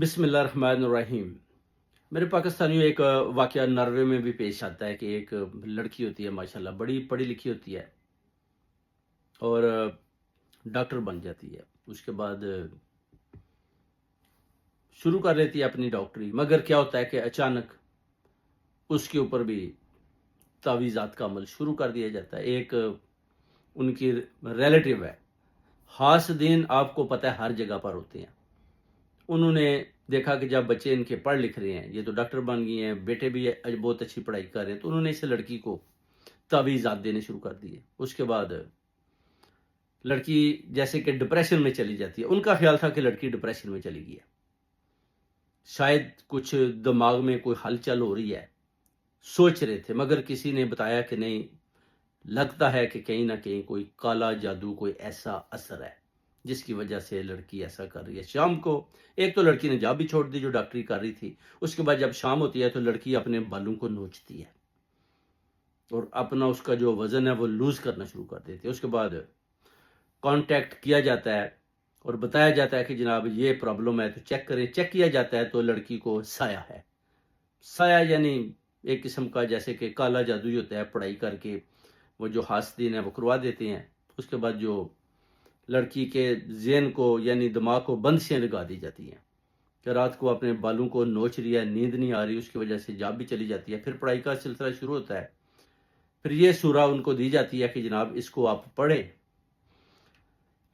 بسم اللہ الرحمن الرحیم۔ میرے پاکستانیوں ایک واقعہ ناروے میں بھی پیش آتا ہے کہ ایک لڑکی ہوتی ہے، ماشاءاللہ بڑی پڑھی لکھی ہوتی ہے اور ڈاکٹر بن جاتی ہے۔ اس کے بعد شروع کر لیتی ہے اپنی ڈاکٹری، مگر کیا ہوتا ہے کہ اچانک اس کے اوپر بھی تعویذات کا عمل شروع کر دیا جاتا ہے۔ ایک ان کی ریلیٹیو ہے، خاص دین آپ کو پتہ ہے ہر جگہ پر ہوتے ہیں۔ انہوں نے دیکھا کہ جب بچے ان کے پڑھ لکھ رہے ہیں، یہ تو ڈاکٹر بن گئی ہیں، بیٹے بھی بہت اچھی پڑھائی کر رہے ہیں، تو انہوں نے اس لڑکی کو تعویذات دینے شروع کر دیے۔ اس کے بعد لڑکی جیسے کہ ڈپریشن میں چلی جاتی ہے۔ ان کا خیال تھا کہ لڑکی ڈپریشن میں چلی گئی ہے، شاید کچھ دماغ میں کوئی ہلچل ہو رہی ہے، سوچ رہے تھے، مگر کسی نے بتایا کہ نہیں، لگتا ہے کہ کہیں نہ کہیں کوئی کالا جادو، کوئی ایسا اثر ہے جس کی وجہ سے لڑکی ایسا کر رہی ہے۔ شام کو ایک تو لڑکی نے جاب بھی چھوڑ دی جو ڈاکٹری کر رہی تھی۔ اس کے بعد جب شام ہوتی ہے تو لڑکی اپنے بالوں کو نوچتی ہے اور اپنا اس کا جو وزن ہے وہ لوز کرنا شروع کر دیتی ہے۔ اس کے بعد کانٹیکٹ کیا جاتا ہے اور بتایا جاتا ہے کہ جناب یہ پرابلم ہے تو چیک کریں۔ چیک کیا جاتا ہے تو لڑکی کو سایہ ہے۔ سایہ یعنی ایک قسم کا جیسے کہ کالا جادو ہی ہوتا ہے، پڑھائی کر کے وہ جو حاسدین ہیں وہ کروا دیتے ہیں۔ اس کے بعد جو لڑکی کے ذہن کو یعنی دماغ کو بندشیں لگا دی جاتی ہیں کہ رات کو اپنے بالوں کو نوچ رہی ہے، نیند نہیں آ رہی، اس کی وجہ سے جاب بھی چلی جاتی ہے۔ پھر پڑھائی کا سلسلہ شروع ہوتا ہے۔ پھر یہ سورہ ان کو دی جاتی ہے کہ جناب اس کو آپ پڑھیں۔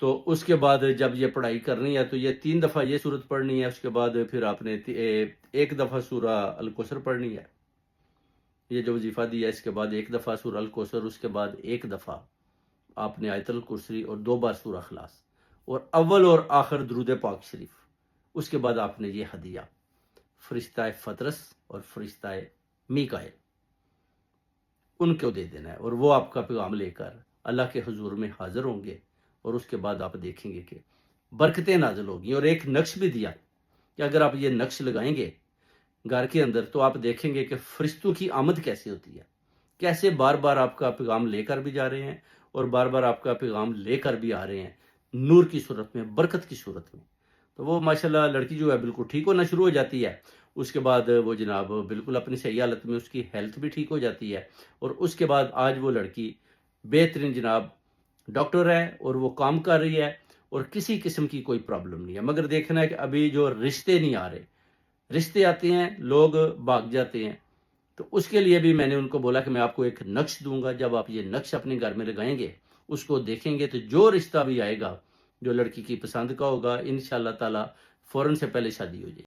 تو اس کے بعد جب یہ پڑھائی کرنی ہے تو یہ 3 دفعہ یہ سورت پڑھنی ہے۔ اس کے بعد پھر آپ نے ایک دفعہ سورہ الکوثر پڑھنی ہے، یہ جو وظیفہ دیا ہے۔ اس کے بعد ایک دفعہ سورہ الکوثر، اس کے بعد ایک دفعہ آپ نے آیت الکرسی اور 2 بار سورہ اخلاص اور اول اور آخر درود پاک شریف۔ اس کے بعد آپ نے یہ ہدیہ فرشتہ فطرس اور فرشتہ میکائیل ان کو دے دینا ہے، اور وہ آپ کا پیغام لے کر اللہ کے حضور میں حاضر ہوں گے، اور اس کے بعد آپ دیکھیں گے کہ برکتیں نازل ہوگی۔ اور ایک نقش بھی دیا کہ اگر آپ یہ نقش لگائیں گے گھر کے اندر تو آپ دیکھیں گے کہ فرشتوں کی آمد کیسے ہوتی ہے، کیسے بار بار آپ کا پیغام لے کر بھی جا رہے ہیں اور بار بار آپ کا پیغام لے کر بھی آ رہے ہیں، نور کی صورت میں، برکت کی صورت میں۔ تو وہ ماشاءاللہ لڑکی جو ہے بالکل ٹھیک ہونا شروع ہو جاتی ہے۔ اس کے بعد وہ جناب بالکل اپنی صحیح حالت میں، اس کی ہیلتھ بھی ٹھیک ہو جاتی ہے، اور اس کے بعد آج وہ لڑکی بہترین جناب ڈاکٹر ہے اور وہ کام کر رہی ہے اور کسی قسم کی کوئی پرابلم نہیں ہے۔ مگر دیکھنا ہے کہ ابھی جو رشتے نہیں آ رہے، رشتے آتے ہیں لوگ بھاگ جاتے ہیں، تو اس کے لیے بھی میں نے ان کو بولا کہ میں آپ کو ایک نقش دوں گا، جب آپ یہ نقش اپنے گھر میں لگائیں گے، اس کو دیکھیں گے، تو جو رشتہ بھی آئے گا جو لڑکی کی پسند کا ہوگا، انشاءاللہ تعالی فوراً سے پہلے شادی ہو جائے گی۔